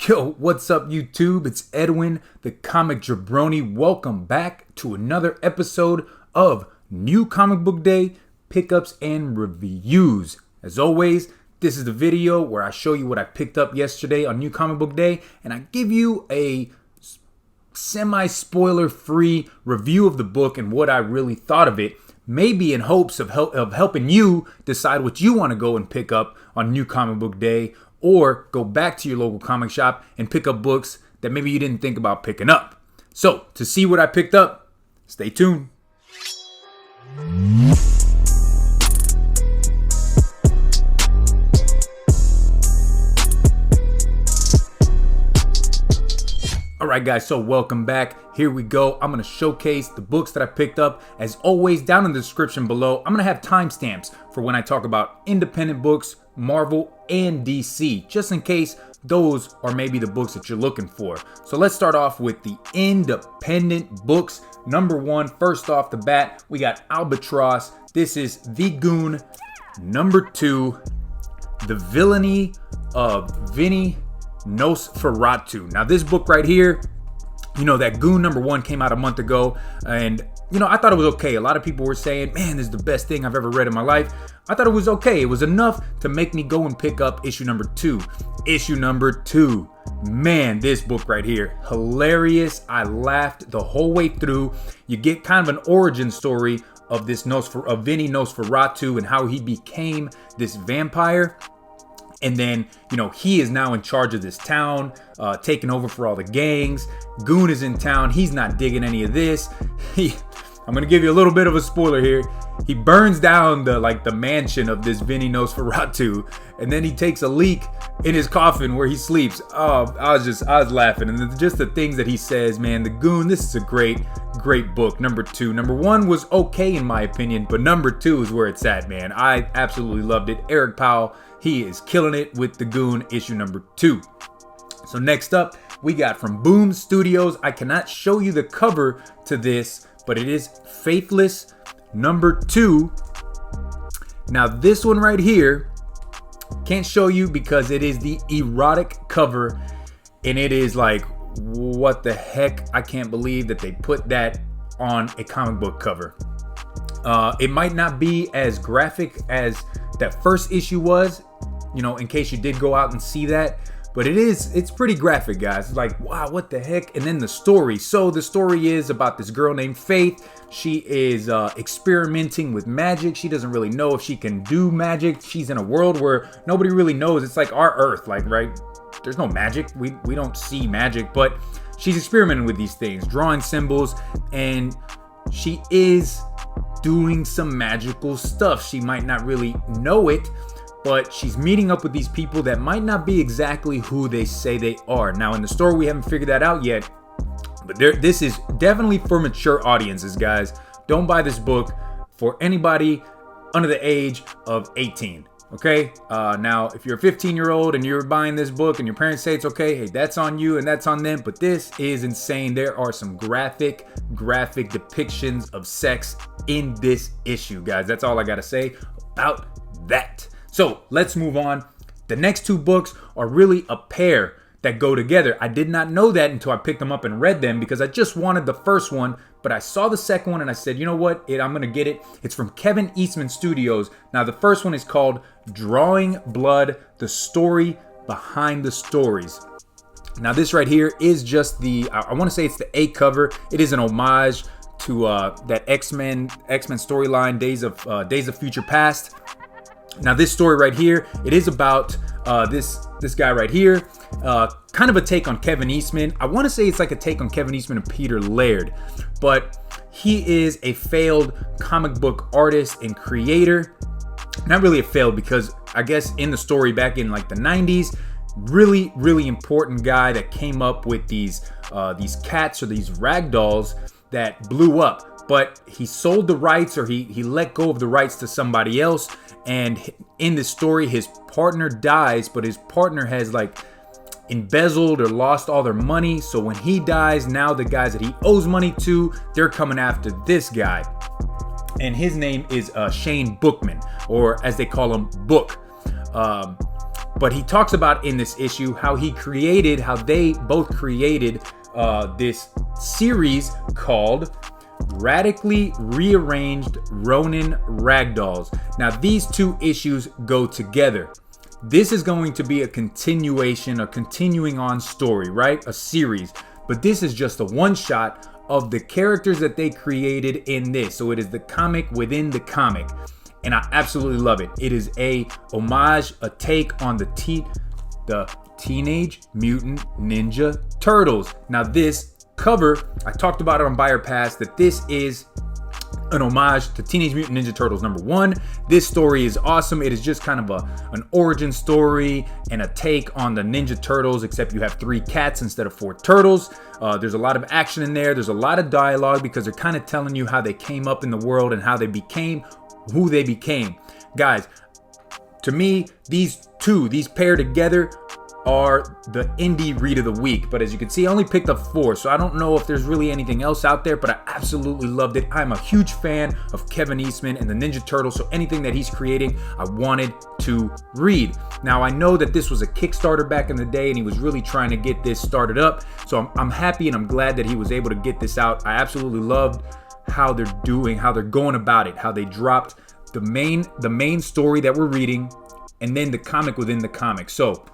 Yo, what's up YouTube? It's Edwin, the comic jabroni. Welcome back to another episode of New Comic Book Day Pickups and Reviews. As always, this is the video where I show you what I picked up yesterday on New Comic Book Day, and I give you a semi-spoiler free review of the book and what I really thought of it, maybe in hopes of helping you decide what you want to go and pick up on New Comic Book Day, or go back to your local comic shop and pick up books that maybe you didn't think about picking up. So, to see what I picked up, stay tuned. Alright guys, so welcome back. Here we go. I'm going to showcase the books that I picked up. As always, down in the description below, I'm going to have timestamps for when I talk about independent books, Marvel, and DC, just in case those are maybe the books that you're looking for. So let's start off with the independent books. Number one, first off the bat, we got Albatross. This is The Goon. Number two, The Villainy of Vinny Nosferatu. Now this book right here, that Goon number one came out a month ago, and I thought it was okay. A lot of people were saying, man, this is the best thing I've ever read in my life. I thought it was okay. It was enough to make me go and pick up issue number two. Issue number two. Man, this book right here, hilarious. I laughed the whole way through. You get kind of an origin story of this Vinny Nosferatu and how he became this vampire. And then, he is now in charge of this town, taking over for all the gangs. Goon is in town. He's not digging any of this. I'm going to give you a little bit of a spoiler here. He burns down the mansion of this Vinny Nosferatu, and then he takes a leak in his coffin where he sleeps. Oh, I was laughing. And just the things that he says, man, the Goon, this is a great book. Number two. Number one was okay in my opinion, but number two is where it's at, man. I absolutely loved it. Eric Powell, he is killing it with the Goon, issue number two. So next up, we got from Boom Studios. I cannot show you the cover to this, but it is Faithless number two. Now this one right here, can't show you because it is the erotic cover, and it is like, what the heck? I can't believe that they put that on a comic book cover. It might not be as graphic as that first issue was, in case you did go out and see that. But it's pretty graphic, guys. It's like, wow, what the heck? And then the story. So the story is about this girl named Faith. She is experimenting with magic. She doesn't really know if she can do magic. She's in a world where nobody really knows. It's like our Earth, right? There's no magic. We don't see magic, but she's experimenting with these things, drawing symbols, and she is doing some magical stuff. She might not really know it, but she's meeting up with these people that might not be exactly who they say they are. Now, in the story, we haven't figured that out yet, but this is definitely for mature audiences, guys. Don't buy this book for anybody under the age of 18, okay? Now, if you're a 15-year-old and you're buying this book and your parents say it's okay, hey, that's on you and that's on them, but this is insane. There are some graphic depictions of sex in this issue, guys. That's all I gotta say about that. So let's move on. The next two books are really a pair that go together. I did not know that until I picked them up and read them, because I just wanted the first one, but I saw the second one and I said, you know what? I'm going to get it. It's from Kevin Eastman Studios. Now, the first one is called Drawing Blood, the story behind the stories. Now, this right here is just I want to say it's the A cover. It is an homage to that X-Men storyline, Days of Future Past. Now this story right here, it is about this guy right here, kind of a take on Kevin Eastman. I want to say it's like a take on Kevin Eastman and Peter Laird, but he is a failed comic book artist and creator. Not really a failed, because I guess in the story back in like the 90s, really important guy that came up with these cats or these ragdolls that blew up, but he sold the rights, or he let go of the rights to somebody else. And in this story, his partner dies, but his partner has embezzled or lost all their money. So when he dies, now the guys that he owes money to, they're coming after this guy. And his name is Shane Bookman, or as they call him, Book. But he talks about in this issue how they both created this series called Radically Rearranged Ronin Ragdolls. Now, these two issues go together. This is going to be a continuation, a continuing on story, right? A series. But this is just a one-shot of the characters that they created in this. So it is the comic within the comic. And I absolutely love it. It is a homage, a take on the Teenage Mutant Ninja Turtles. Now this cover, I talked about it on Buyer Pass, that this is an homage to Teenage Mutant Ninja Turtles #1. This story is awesome. It is just kind of an origin story and a take on the Ninja Turtles, except you have 3 cats instead of 4 turtles. There's a lot of action in there. There's a lot of dialogue because they're kind of telling you how they came up in the world and how they became who they became. Guys, to me, these paired together are the indie read of the week. But as you can see, I only picked up 4, so I don't know if there's really anything else out there, but I absolutely loved it. I'm a huge fan of Kevin Eastman and the Ninja Turtles, so anything that he's creating, I wanted to read. Now, I know that this was a Kickstarter back in the day, and he was really trying to get this started up, so I'm happy and I'm glad that he was able to get this out. I absolutely loved how they're going about it, how they dropped the main story that we're reading, and then the comic within the comic. So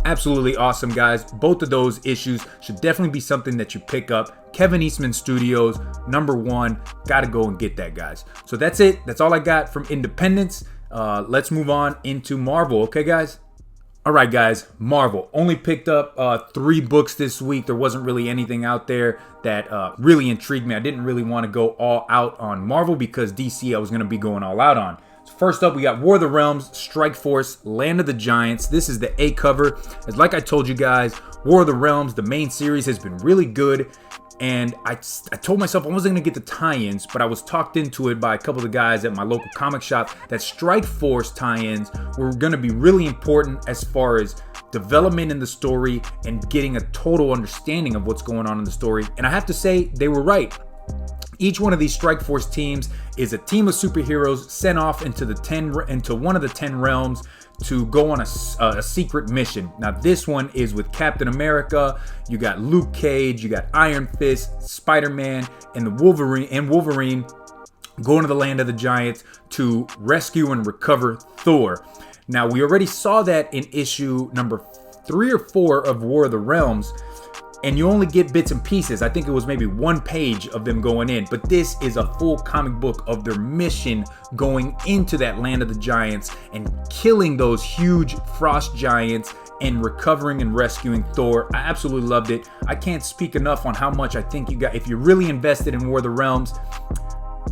absolutely awesome, guys. Both of those issues should definitely be something that you pick up. Kevin Eastman Studios, #1. Gotta go and get that, guys. So that's it. That's all I got from Independence. Let's move on into Marvel. Okay, guys? All right, guys. Marvel. Only picked up 3 books this week. There wasn't really anything out there that really intrigued me. I didn't really want to go all out on Marvel because DC I was going to be going all out on. First up, we got War of the Realms, Strike Force, Land of the Giants. This is the A cover. As like I told you guys, War of the Realms, the main series, has been really good. And I told myself I wasn't going to get the tie-ins, but I was talked into it by a couple of the guys at my local comic shop that Strike Force tie-ins were going to be really important as far as development in the story and getting a total understanding of what's going on in the story. And I have to say, they were right. Each one of these Strike Force teams is a team of superheroes sent off into one of the 10 realms to go on a secret mission. Now this one is with Captain America. You got Luke Cage, you got Iron Fist, Spider-Man, and the Wolverine going to the Land of the Giants to rescue and recover Thor. Now we already saw that in issue number 3 or 4 of War of the Realms. And you only get bits and pieces. I think it was maybe 1 page of them going in. But this is a full comic book of their mission going into that Land of the Giants and killing those huge frost giants and recovering and rescuing Thor. I absolutely loved it. I can't speak enough on how much I think you got. If you're really invested in War of the Realms,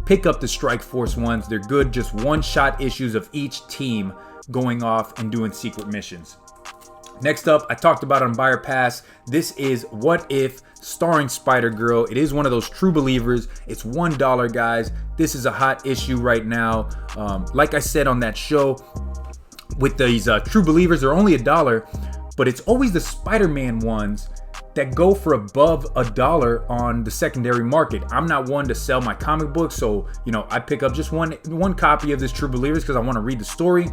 pick up the Strike Force ones. They're good, just one-shot issues of each team going off and doing secret missions. Next up, I talked about it on Buyer Pass. This is What If, starring Spider-Girl. It is one of those true believers. It's $1, guys. This is a hot issue right now. Like I said on that show, with these true believers, they're only $1, but it's always the Spider-Man ones that go for above $1 on the secondary market. I'm not one to sell my comic books, so I pick up just one copy of this True Believers because I want to read the story.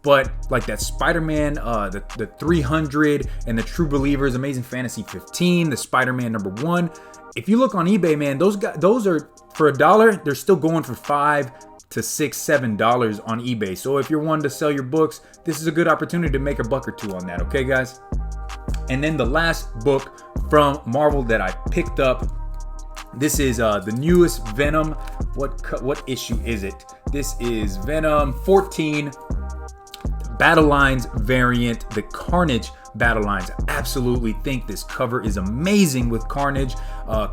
But like that Spider-Man, the 300, and the True Believers, Amazing Fantasy 15, the Spider-Man #1. If you look on eBay, man, those are for $1. They're still going for $5 to $6, $7 on eBay. So if you're one to sell your books, this is a good opportunity to make a buck or two on that. Okay, guys. And then the last book from Marvel that I picked up, this is the newest Venom. What issue is it? This is Venom 14, Battle Lines variant, the Carnage Battle Lines. I absolutely think this cover is amazing with Carnage.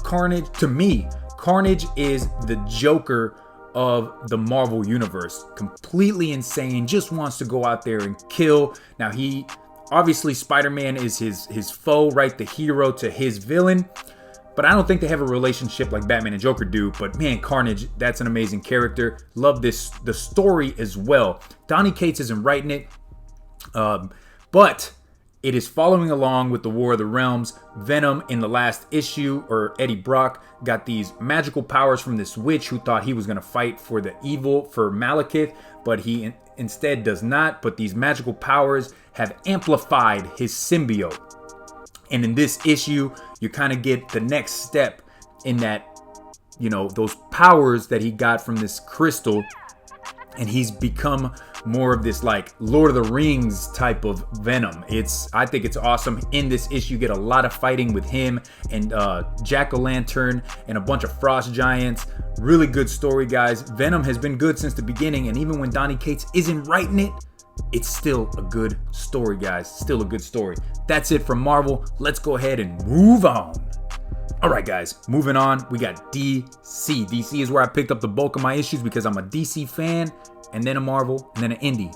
Carnage, to me, Carnage is the Joker of the Marvel Universe. Completely insane, just wants to go out there and kill. Now obviously, Spider-Man is his foe, right? The hero to his villain. But I don't think they have a relationship like Batman and Joker do. But man, Carnage, that's an amazing character. Love the story as well. Donny Cates isn't writing it. But It is following along with the War of the Realms. Venom in the last issue, or Eddie Brock, got these magical powers from this witch who thought he was going to fight for the evil for Malekith, but he instead does not. But these magical powers have amplified his symbiote. And in this issue, you kind of get the next step in that, those powers that he got from this crystal. And he's become more of this like Lord of the Rings type of Venom. I think it's awesome. In this issue, you get a lot of fighting with him and Jack-o'-lantern and a bunch of frost giants. Really good story, guys. Venom has been good since the beginning, and even when Donny Cates isn't writing it, it's still a good story, guys. Still a good story. That's it from Marvel. Let's go ahead and move on. All right, guys, moving on. We got DC. DC is where I picked up the bulk of my issues because I'm a DC fan, and then a Marvel, and then an indie.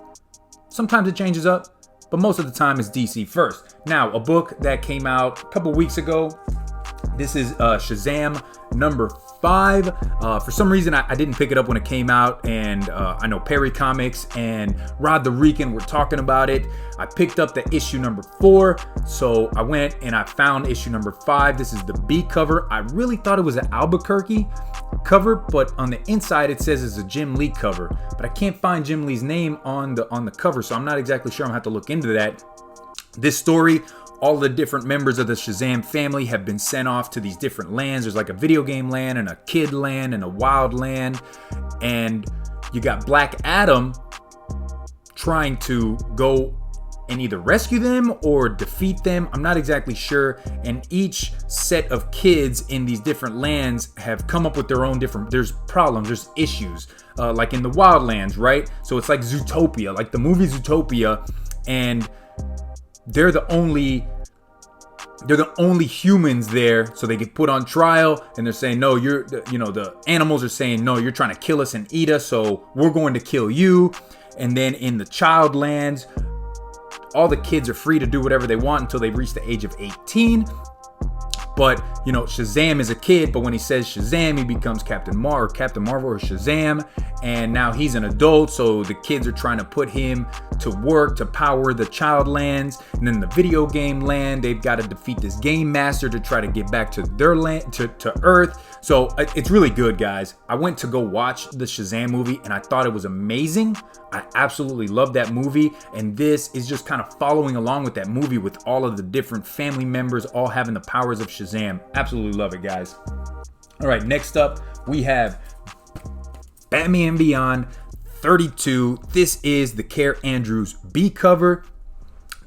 Sometimes it changes up, but most of the time it's DC first. Now, a book that came out a couple weeks ago. This is Shazam number 5. For some reason, I didn't pick it up when it came out, and I know Perry Comics and Rod the Rican were talking about it. I picked up the issue number 4, so I went and I found issue number 5. This is the B cover. I really thought it was an Albuquerque cover, but on the inside it says it's a Jim Lee cover, but I can't find Jim Lee's name on the cover, so I'm not exactly sure. I'm gonna have to look into that. This story, all the different members of the Shazam family have been sent off to these different lands. There's like a video game land and a kid land and a wild land. And you got Black Adam trying to go and either rescue them or defeat them. I'm not exactly sure. And each set of kids in these different lands have come up with their own there's problems, there's issues. Like in the Wildlands, right? So it's like Zootopia, like the movie Zootopia. And they're the only humans there, so they get put on trial, and they're saying, no, the animals are saying, no, you're trying to kill us and eat us, so we're going to kill you. And then in the child lands, all the kids are free to do whatever they want until they reach the age of 18. But, Shazam is a kid, but when he says Shazam, he becomes Captain Marvel or Shazam. And now he's an adult, so the kids are trying to put him to work to power the child lands. And then the video game land, they've got to defeat this game master to try to get back to their land, to Earth. So it's really good, guys. I went to go watch the Shazam movie, and I thought it was amazing. I absolutely love that movie, and this is just kind of following along with that movie with all of the different family members all having the powers of Shazam. Absolutely love it, guys. All right, next up, we have Batman Beyond 32. This is the Care Andrews B cover.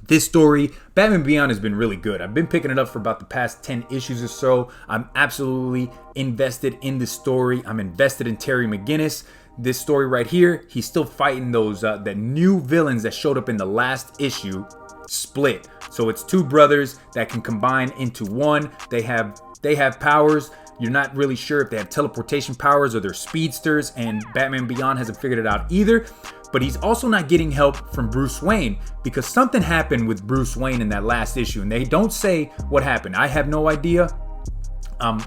This story, Batman Beyond, has been really good. I've been picking it up for about the past 10 issues or so. I'm absolutely invested in this story. I'm invested in Terry McGinnis. This story right here, he's still fighting those the new villains that showed up in the last issue, Split. So it's two brothers that can combine into one. They have powers. You're not really sure if they have teleportation powers or they're speedsters, and Batman Beyond hasn't figured it out either. But he's also not getting help from Bruce Wayne because something happened with Bruce Wayne in that last issue, and they don't say what happened. I have no idea. I'm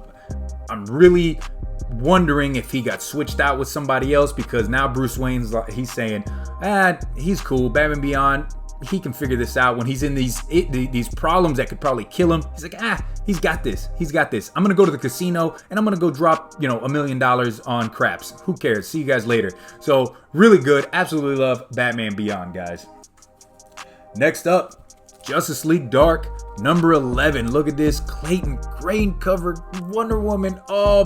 really wondering if he got switched out with somebody else, because now Bruce Wayne's he's saying, he's cool. Batman Beyond, he can figure this out. When he's in these problems that could probably kill him, he's like, he's got this. I'm gonna go to the casino and I'm gonna go drop $1 million on craps. Who cares? See you guys later. So really good. Absolutely love Batman Beyond, guys. Next up, Justice League Dark number 11. Look at this Clayton Crane cover Wonder Woman. Oh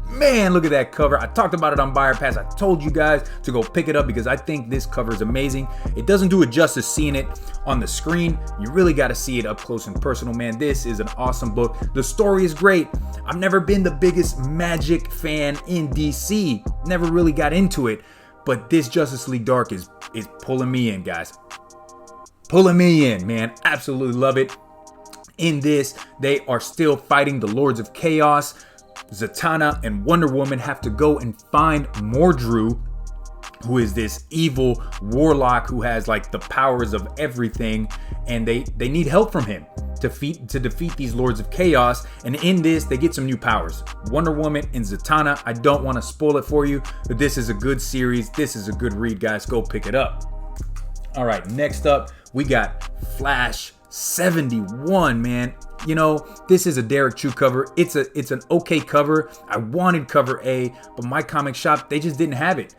man, look at that cover. I talked about it on Buyer Pass. I told you guys to go pick it up because I think this cover is amazing. It doesn't do it justice seeing it on the screen. You really got to see it up close and personal, man. This is an awesome book. The story is great. I've never been the biggest Magic fan in DC. Never really got into it. But this Justice League Dark is pulling me in, guys. Pulling me in, man. Absolutely love it. In this, they are still fighting the Lords of Chaos. Zatanna and Wonder Woman have to go and find Mordru, who is this evil warlock who has like the powers of everything, and they need help from him to defeat these Lords of Chaos. And in this, they get some new powers. Wonder Woman and Zatanna. I don't want to spoil it for you, but this is a good series. This is a good read, guys. Go pick it up. All right, next up, we got Flash 71, man. You know, this is a Derek Chu cover. It's an okay cover. I wanted cover A, but my comic shop, they just didn't have it.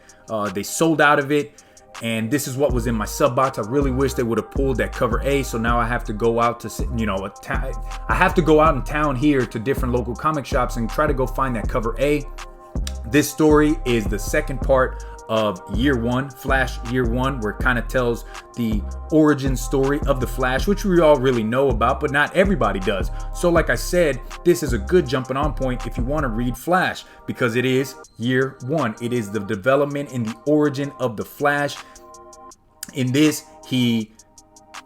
They sold out of it, and this is what was in my sub box. I really wish they would have pulled that cover A, so now I have to go out to, you know, I have to go out in town here to different local comic shops and try to go find that cover A. This story is the second part of Year One, Flash Year One, where it kind of tells the origin story of the Flash, which we all really know about, but not everybody does. So like I said, this is a good jumping on point if you want to read Flash, because it is Year One. It is the development and the origin of the Flash. In this, he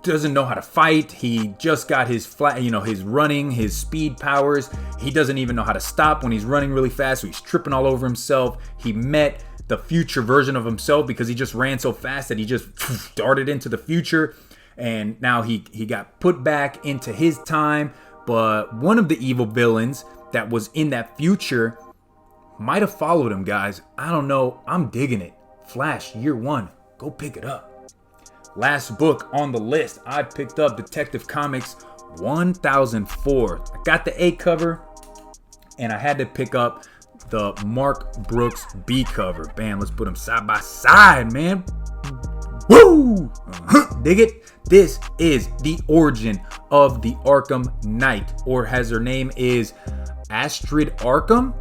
doesn't know how to fight. He just got his his running, his speed powers. He doesn't even know how to stop when he's running really fast, so he's tripping all over himself. He met the future version of himself because he just ran so fast that he just darted into the future, and now he got put back into his time. But one of the evil villains that was in that future might have followed him, guys. I don't know. I'm digging it. Flash Year One. Go pick it up. Last book on the list, I picked up Detective Comics 1004. I got the A cover, and I had to pick up the Mark Brooks B cover. Bam, let's put them side by side, man. Woo! Dig it? This is the origin of the Arkham Knight, or as her name is Astrid Arkham.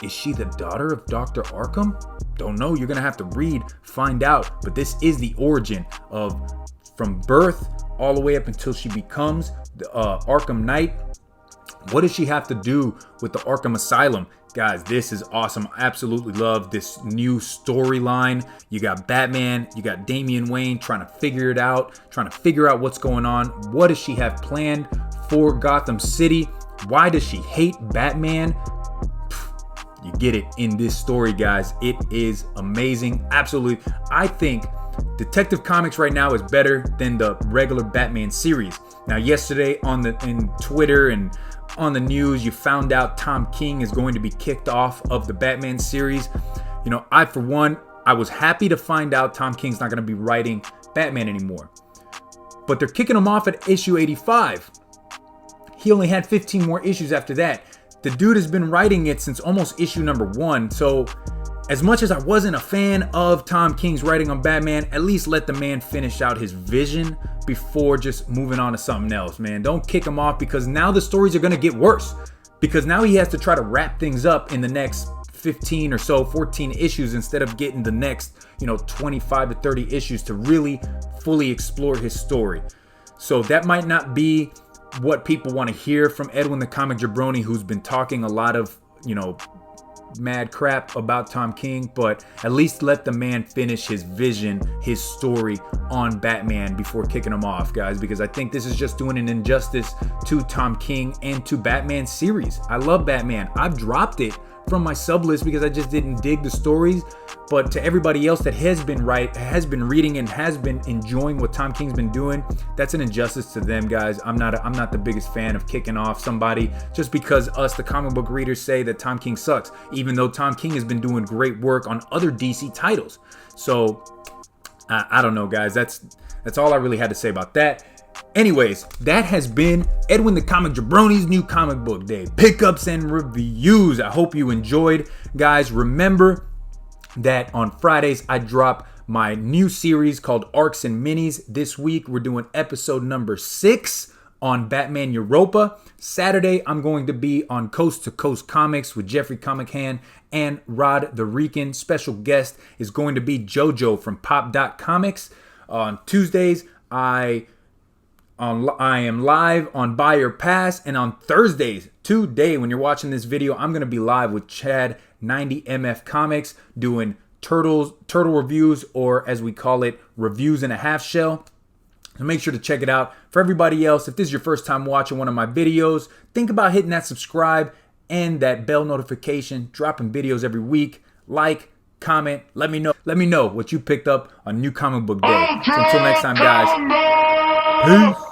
Is she the daughter of Dr. Arkham? Don't know. You're gonna have to read, find out. But this is the origin of, from birth all the way up until she becomes the Arkham Knight. What does she have to do with the Arkham Asylum? Guys, this is awesome. I absolutely love this new storyline. You got Batman, you got Damian Wayne trying to figure it out, trying to figure out what's going on. What does she have planned for Gotham City? Why does she hate Batman? You get it in this story, guys. It is amazing. Absolutely. I think Detective Comics right now is better than the regular Batman series. Now, yesterday in Twitter and on the news, you found out Tom King is going to be kicked off of the Batman series. You know, I, for one, I was happy to find out Tom King's not going to be writing Batman anymore. But they're kicking him off at issue 85. He only had 15 more issues after that. The dude has been writing it since almost issue number 1. So as much as I wasn't a fan of Tom King's writing on Batman, at least let the man finish out his vision before just moving on to something else, man. Don't kick him off, because now the stories are going to get worse. Because now he has to try to wrap things up in the next 15 or so, 14 issues, instead of getting the next, 25 to 30 issues to really fully explore his story. So that might not be what people want to hear from Edwin the Comic Jabroni, who's been talking a lot of, mad crap about Tom King, but at least let the man finish his vision, his story on Batman before kicking him off, guys, because I think this is just doing an injustice to Tom King and to Batman series. I love Batman. I've dropped it from my sub list because I just didn't dig the stories, but to everybody else that has been reading and has been enjoying what Tom King's been doing, that's an injustice to them, guys. I'm not the biggest fan of kicking off somebody just because us, the comic book readers, say that Tom King sucks, even though Tom King has been doing great work on other DC titles. So I don't know, guys. That's all I really had to say about that. Anyways, that has been Edwin the Comic Jabroni's new comic book day pickups and reviews. I hope you enjoyed, guys. Remember that on Fridays I drop my new series called Arcs and Minis. This week we're doing episode number 6 on Batman Europa. Saturday I'm going to be on Coast to Coast Comics with Jeffrey Comic Hand and Rod the Rican. Special guest is going to be JoJo from Pop Comics. On Tuesdays I am live on Buy or Pass, and on Thursdays, today when you're watching this video, I'm going to be live with Chad 90MF Comics doing turtle reviews, or as we call it, reviews in a half shell. So make sure to check it out. For everybody else, if this is your first time watching one of my videos, think about hitting that subscribe and that bell notification, dropping videos every week. Like, comment, let me know what you picked up on New Comic Book Day. So until next time, guys, peace.